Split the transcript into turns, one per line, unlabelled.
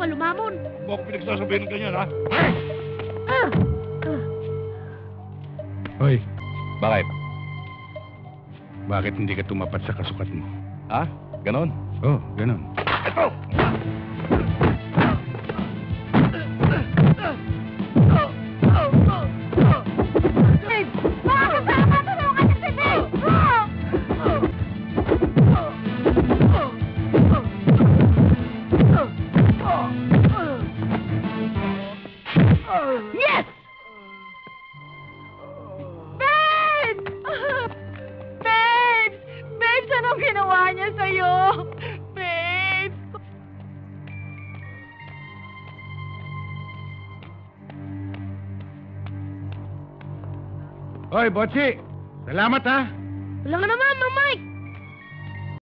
ka lumamon.
Huwag mo pinagsasabihin ng ganyan, ha?
Hoy,
Bakit?
bakit hindi ka tumapat sa kasukat mo?
Ha? Ganon?
Oh, ganun.
Ito!
Dave! Makakasama! Tulungan niyo si Dave! Yes! Ben! Ben! Ben, anong ginawa niya sa'yo? Ben!
Hoy, Botsi! Salamat, ha?
Wala nga naman, Mang Mike!